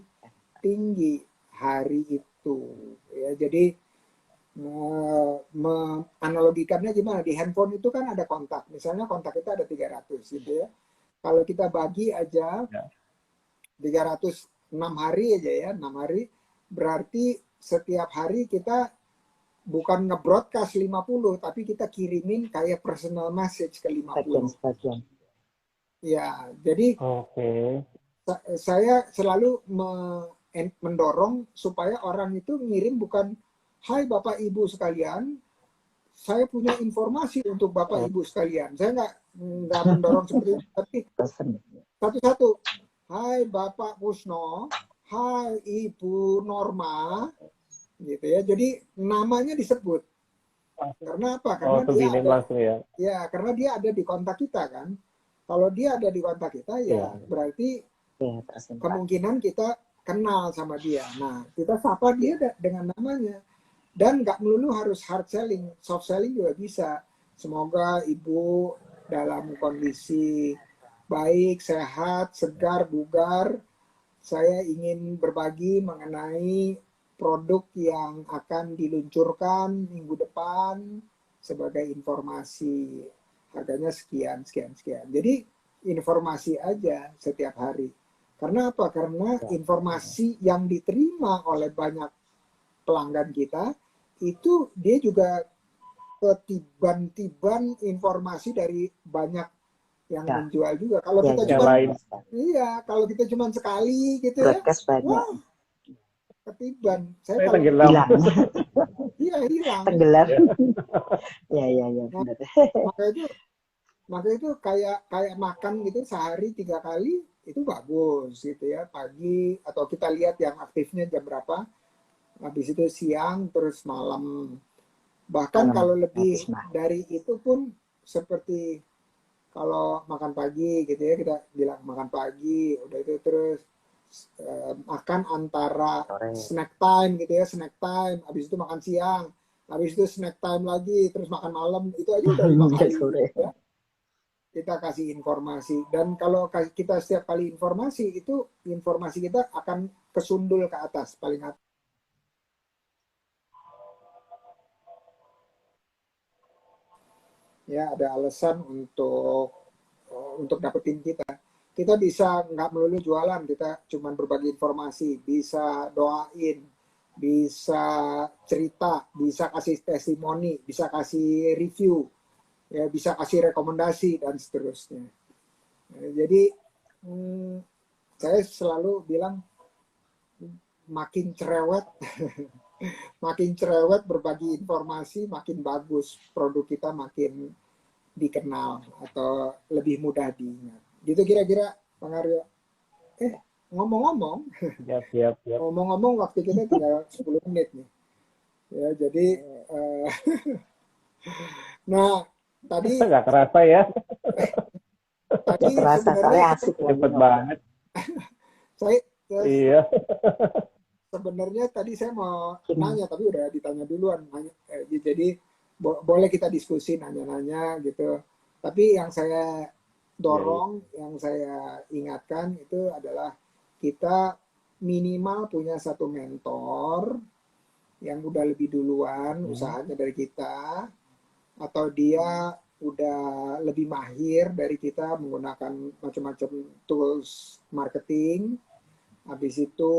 tinggi hari itu. Ya, jadi Menganalogikannya gimana? Di handphone itu kan ada kontak. Misalnya kontak kita ada 300 gitu ya. Kalau kita bagi aja Ya. 306 hari aja ya, 6 hari, berarti setiap hari kita bukan nge-broadcast 50, tapi kita kirimin kayak personal message ke 50. Sebagian-sebagian. Ya, jadi Oke. saya selalu mendorong supaya orang itu ngirim bukan, hai Bapak Ibu sekalian, saya punya informasi untuk Bapak Ibu sekalian. Saya nggak mendorong seperti itu, tapi satu-satu. Hai Bapak Kusno, hai Ibu Norma, gitu ya. Jadi namanya disebut. Karena apa? Karena dia ada, langsung ya. ya karena dia ada di kontak kita kan. Kalau dia ada di kontak kita ya berarti kemungkinan kita kenal sama dia. Nah, kita sapa dia dengan namanya. Dan nggak melulu harus hard selling, soft selling juga bisa. Semoga Ibu dalam kondisi baik, sehat, segar, bugar. Saya ingin berbagi mengenai produk yang akan diluncurkan minggu depan sebagai informasi. Harganya sekian, sekian, sekian. Jadi informasi aja setiap hari. Karena apa? Karena informasi yang diterima oleh banyak pelanggan kita itu dia juga ketiban-tiban informasi dari banyak yang menjual juga. Kalau kita cuma kalau kita cuma sekali gitu broadcast ya, banyak. wah, ketiban. Saya tenggelam. Iya, hilang. Tenggelam. Ya, nah, maka itu kayak makan gitu sehari 3 kali itu bagus gitu ya, pagi atau kita lihat yang aktifnya jam berapa, habis itu siang terus malam. Bahkan kalau lebih dari itu pun seperti kalau makan pagi gitu ya, kita bilang makan pagi, udah itu terus makan antara snack time gitu ya, snack time, habis itu makan siang, habis itu snack time lagi, terus makan malam, itu aja udah 5 kali gitu ya. Kita kasih informasi, dan kalau kita setiap kali informasi itu informasi kita akan kesundul ke atas paling atas. Ya, ada alasan untuk dapetin kita. Kita bisa nggak melulu jualan, kita cuma berbagi informasi, bisa doain, bisa cerita, bisa kasih testimoni, bisa kasih review, ya bisa kasih rekomendasi dan seterusnya. Jadi saya selalu bilang makin cerewet makin cerewet berbagi informasi, makin bagus produk kita, makin dikenal atau lebih mudah diingat. Gitu kira-kira, Bang Aryo. Ngomong-ngomong, ngomong-ngomong waktu kita tinggal 10 menit nih. Ya, jadi nah tadi nggak kerasa ya. Tadi sebenarnya asik cepet banget. Iya. Sebenarnya tadi saya mau nanya, tapi udah ditanya duluan. Jadi boleh kita diskusi, nanya-nanya gitu. Tapi yang saya dorong, yang saya ingatkan itu adalah kita minimal punya satu mentor yang udah lebih duluan usahanya dari kita, atau dia udah lebih mahir dari kita menggunakan macam-macam tools marketing, habis itu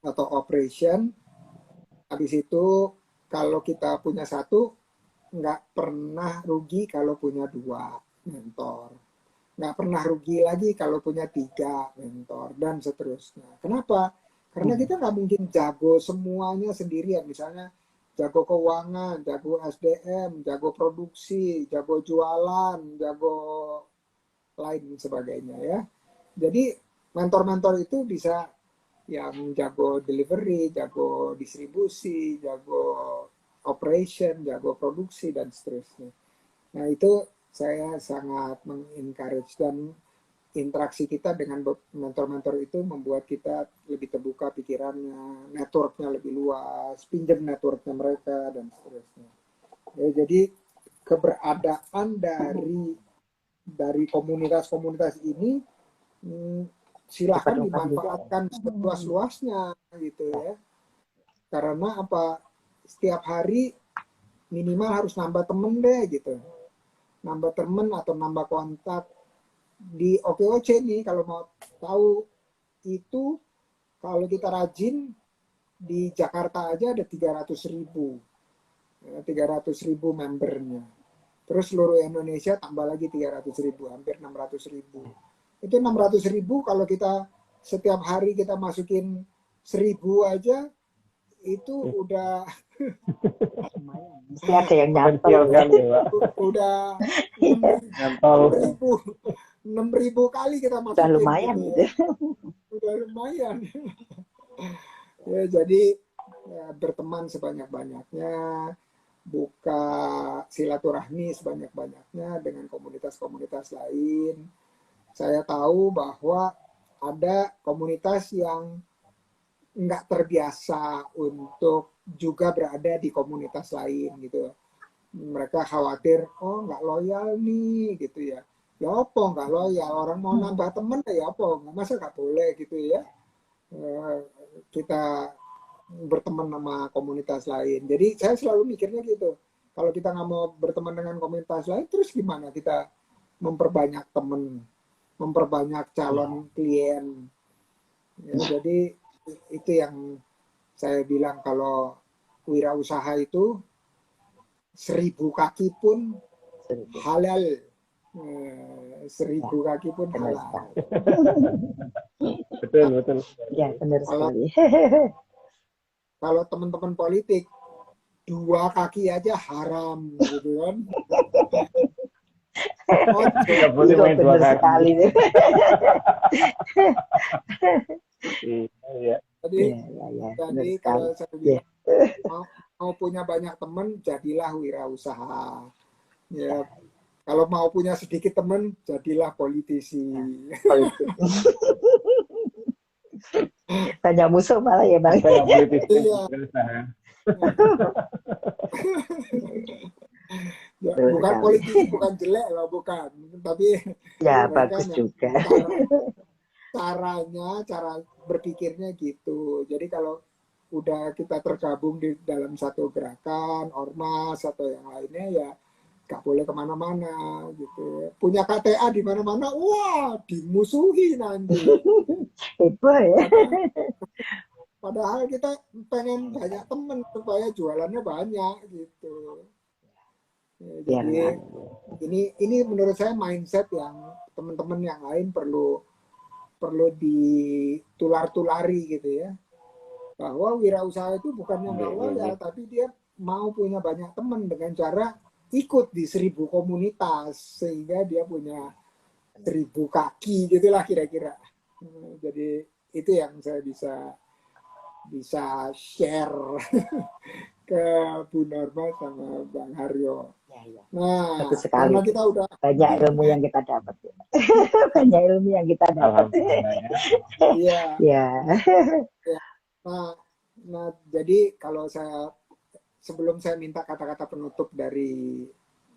atau operation. Habis itu kalau kita punya satu, nggak pernah rugi kalau punya 2 mentor. Nggak pernah rugi lagi kalau punya 3 mentor, dan seterusnya. Kenapa? Karena kita nggak mungkin jago semuanya sendirian. Misalnya jago keuangan, jago SDM, jago produksi, jago jualan, jago lain sebagainya ya. Jadi mentor-mentor itu bisa yang jago delivery, jago distribusi, jago operation, jago produksi, dan seterusnya. Nah, itu saya sangat mengencourage, dan interaksi kita dengan mentor-mentor itu membuat kita lebih terbuka pikirannya, networknya lebih luas, pinjam networknya mereka, dan seterusnya. Ya, jadi keberadaan dari komunitas-komunitas ini silahkan dimanfaatkan seluas-luasnya gitu ya. Karena apa? setiap hari minimal harus nambah temen deh gitu. Nambah temen atau nambah kontak di OKOC nih, kalau mau tahu itu, kalau kita rajin di Jakarta aja ada 300.000 membernya. Terus seluruh Indonesia tambah lagi 300.000, hampir 600.000. Itu 600.000 kalau kita setiap hari kita masukin 1.000 aja, itu udah lumayan. Mesti ada yang Potensial nyantol. kan ya, Pak. udah Nyantol. 6.000 kali kita masukin. Udah lumayan gitu. Udah lumayan. Ya, jadi ya, berteman sebanyak-banyaknya, buka silaturahmi sebanyak-banyaknya dengan komunitas-komunitas lain. Saya tahu bahwa ada komunitas yang nggak terbiasa untuk juga berada di komunitas lain gitu. Mereka khawatir, oh nggak loyal nih gitu ya. Ya apa nggak loyal, orang mau nambah temen ya apa, masa nggak boleh gitu ya. Kita berteman sama komunitas lain. Jadi saya selalu mikirnya gitu, kalau kita nggak mau berteman dengan komunitas lain, terus gimana kita memperbanyak temen, memperbanyak calon klien. Ya, jadi itu yang saya bilang, kalau wirausaha itu 1.000 kaki pun halal. 1.000 kaki pun halal. Betul. Ya, benar sekali. Kalau teman-teman politik 2 kaki aja haram gitu kan. Nggak boleh Itu main 2 benar kaki. sekali. Iya. Jadi Benar kalau sekali. saya bilang mau punya banyak teman, jadilah wirausaha. Ya, kalau mau punya sedikit teman, jadilah politisi. Politik. Banyak musuh malah ya Bang. Banyak politisi Iya. berusaha. Ya, Betul bukan sekali. politisi, bukan jelek loh, bukan. Tapi Ya, mereka bagus juga. cara berpikirnya gitu. Jadi kalau udah kita tergabung di dalam satu gerakan, ormas atau yang lainnya, ya gak boleh kemana-mana gitu. Punya KTA di mana-mana, wah dimusuhi nanti. Hebat ya. Padahal kita pengen banyak temen supaya jualannya banyak gitu. Ya, jadi ini menurut saya mindset yang teman-teman yang lain perlu ditular-tulari gitu ya. Bahwa wirausaha itu bukannya nggak loyal, tapi dia mau punya banyak teman dengan cara ikut di 1.000 komunitas, sehingga dia punya 1.000 kaki gitulah kira-kira. Jadi itu yang saya bisa share ke Bu Norma sama Bang Haryo. Nah, bagus sekali. karena kita udah Banyak ilmu yang kita dapat. Banyak ilmu yang kita dapat. Iya. Ya. Nah, jadi kalau sebelum saya minta kata-kata penutup dari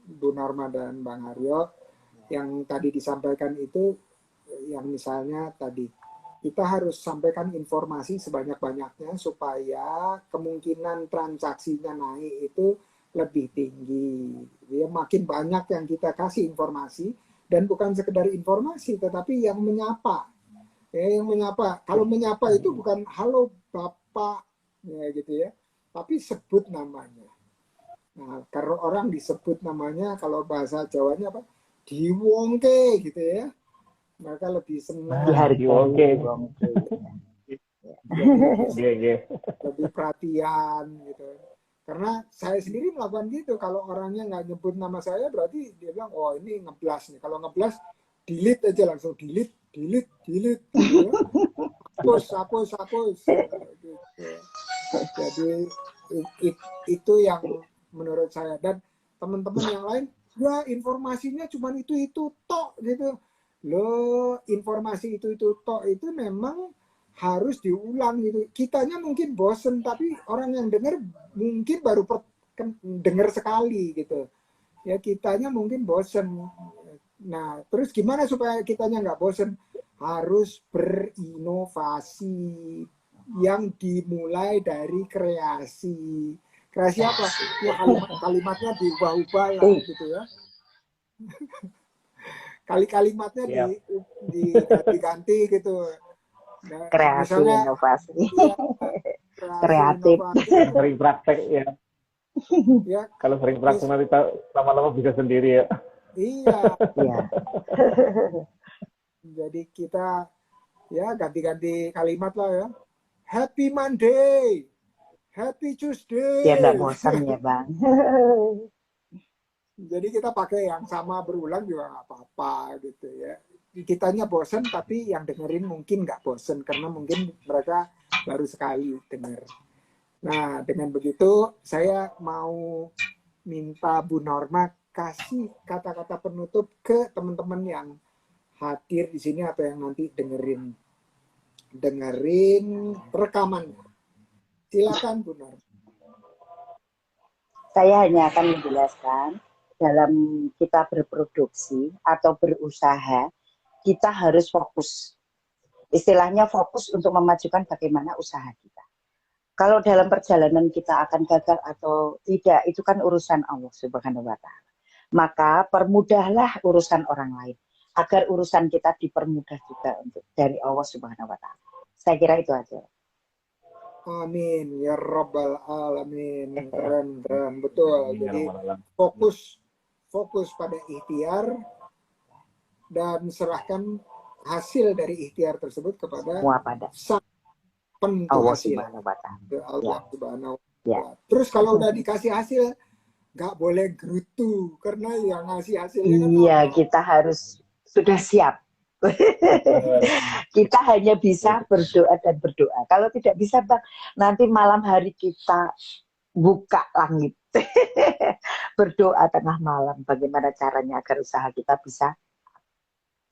Bu Norma dan Bang Haryo, yang tadi disampaikan itu, yang misalnya tadi, kita harus sampaikan informasi sebanyak-banyaknya supaya kemungkinan transaksinya naik itu lebih tinggi. Ya, makin banyak yang kita kasih informasi, dan bukan sekedar informasi, tetapi yang menyapa. Ya, yang menyapa. Kalau menyapa itu bukan halo Bapak, ya gitu ya, tapi sebut namanya. Nah, kalau orang disebut namanya, kalau bahasa Jawanya apa? Diwongke gitu ya. Mereka lebih senang. Dihargai. Lebih perhatian gitu. Karena saya sendiri melakukan gitu. Kalau orangnya nggak nyebut nama saya, berarti dia bilang, oh ini ngeblas nih. Kalau ngeblas, delete aja langsung. Delete. Gitu. Hapus. Gitu. Jadi itu yang menurut saya. Dan teman-teman yang lain, ya informasinya cuma itu tok gitu. Loh, informasi itu tok itu memang harus diulang gitu. Kitanya mungkin bosen, tapi orang yang dengar mungkin baru dengar sekali gitu. Ya kitanya mungkin bosen. Nah, terus gimana supaya kitanya nggak bosen? Harus berinovasi yang dimulai dari kreasi. Kreasi apa? Ya kalimatnya diubah-ubah lah gitu ya. Kalimatnya Siap. diganti-ganti gitu. Nah, Kreasi misalnya inovasi. ya kreasi Kreatif. inovasi Sering praktek ya. ya Kalau sering praktek nanti lama-lama bisa sendiri ya. iya. Ya, Jadi kita ya ganti-ganti kalimat lah ya. Happy Monday, Happy biar nggak Tuesday. bosan ya Bang. Jadi kita pakai yang sama berulang juga nggak apa-apa gitu ya. Kitanya bosen tapi yang dengerin mungkin nggak bosen karena mungkin mereka baru sekali denger. Nah dengan begitu saya mau minta Bu Norma kasih kata-kata penutup ke teman-teman yang hadir di sini atau yang nanti dengerin rekaman. Silakan Bu Norma. Saya hanya akan menjelaskan dalam kita berproduksi atau berusaha, kita harus fokus. Istilahnya fokus untuk memajukan bagaimana usaha kita. Kalau dalam perjalanan kita akan gagal atau tidak, itu kan urusan Allah Subhanahu wa Ta'ala. Maka permudahlah urusan orang lain agar urusan kita dipermudah juga untuk dari Allah Subhanahu wa Ta'ala. Saya kira itu aja. Amin ya Rabbal Alamin. Keren, betul. Jadi fokus pada ikhtiar dan serahkan hasil dari ikhtiar tersebut kepada Semua pada sang penentu Allah hasil. Subhanahu wa Ta'ala. Allah Subhanahu wa Ya. Ta'ala. Terus kalau udah dikasih hasil, nggak boleh gerutu karena yang ngasih hasilnya kan Iya, Allah. kita harus sudah siap. Kita hanya bisa berdoa dan berdoa. Kalau tidak bisa, Bang, nanti malam hari kita buka langit. Berdoa tengah malam. Bagaimana caranya agar usaha kita bisa?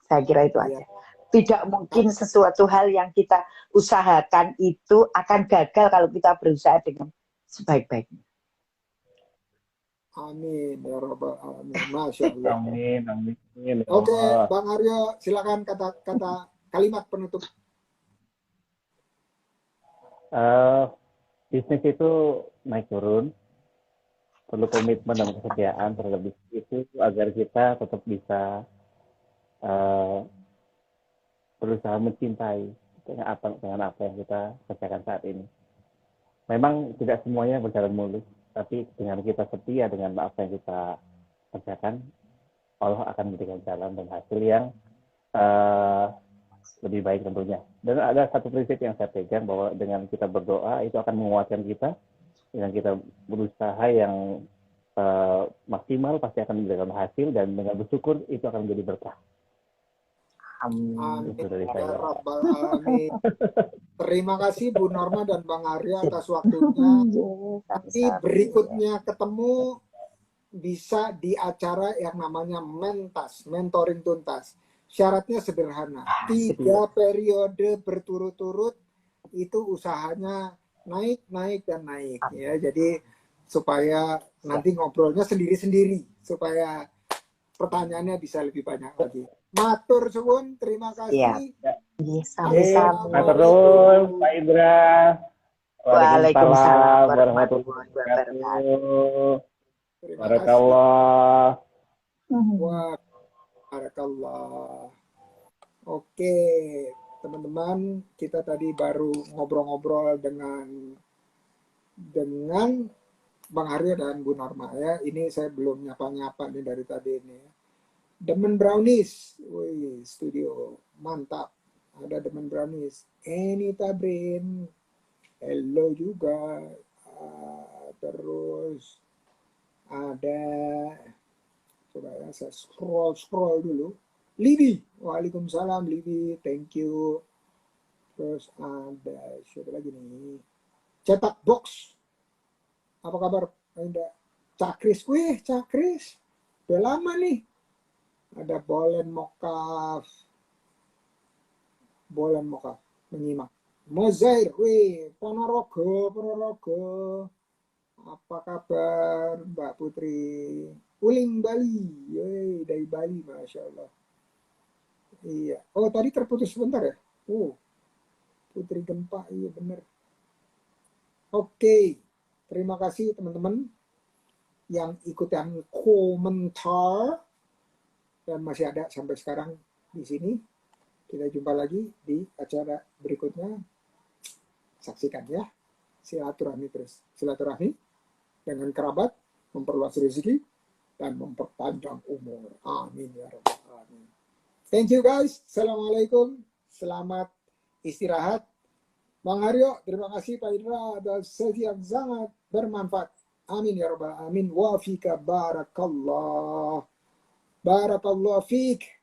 Saya kira itu Iya. aja. Tidak mungkin sesuatu hal yang kita usahakan itu akan gagal kalau kita berusaha dengan sebaik-baiknya. Amin ya Rabbal Alamin. Masya Allah. Amin, amin. Oke, Bang Aryo, silakan kata kalimat penutup. Bisnis itu naik turun, perlu komitmen dan kesetiaan terhadap bisnis itu agar kita tetap bisa berusaha mencintai dengan apa yang kita kerjakan saat ini. Memang tidak semuanya berjalan mulus, tapi dengan kita setia dengan apa yang kita kerjakan, Allah akan memberikan jalan dan hasil yang lebih baik tentunya. Dan ada satu prinsip yang saya pegang bahwa dengan kita berdoa itu akan menguatkan kita, dengan kita berusaha yang maksimal pasti akan memberikan hasil, dan dengan bersyukur itu akan menjadi berkah. Amin Itu dari ya saya. Rabbal Alamin. Terima kasih Bu Norma dan Bang Arya atas waktunya. Nanti berikutnya ketemu bisa di acara yang namanya Mentas, Mentoring Tuntas. Syaratnya sederhana, 3 periode berturut-turut itu usahanya naik dan naik ya. Jadi supaya nanti ngobrolnya sendiri-sendiri supaya pertanyaannya bisa lebih banyak lagi. Matur suwun, terima kasih. Sama-sama. Terus Pak Indra. Waalaikumsalam warahmatullahi wabarakatuh. Barakallah. Barakallah. Oke, teman-teman, kita tadi baru ngobrol-ngobrol dengan Bang Arya dan Bu Norma ya. Ini saya belum nyapa-nyapa nih dari tadi ini. Demen Brownies, wih, studio mantap. Ada Demen Brownies. Enita Brain, hello juga. Terus ada, coba ya saya scroll dulu. Libi, waalaikumsalam Libi, thank you. Terus ada siapa lagi nih? Cetak Box, apa kabar? Ada Cakris, wih Cakris, udah lama nih. Ada Bolen Mokaf, menyimak. Mozair, wih Ponorogo, apa kabar Mbak Putri? Uling Bali, yoi, dari Bali, Masya Allah. Iya, oh tadi terputus sebentar ya? Putri Gempa, iya bener. Oke, Terima kasih teman-teman yang ikutan komentar dan masih ada sampai sekarang di sini. Kita jumpa lagi di acara berikutnya. Saksikan ya. Silaturahmi terus. Silaturahmi dengan kerabat, memperluas rezeki, dan memperpanjang umur. Amin ya rabbal alamin. Thank you guys. Assalamualaikum. Selamat istirahat. Bang Haryo, terima kasih Pak Indra atas sesi yang sangat bermanfaat. Amin ya rabbal alamin. Wa fika barakallah. Barakallah fik.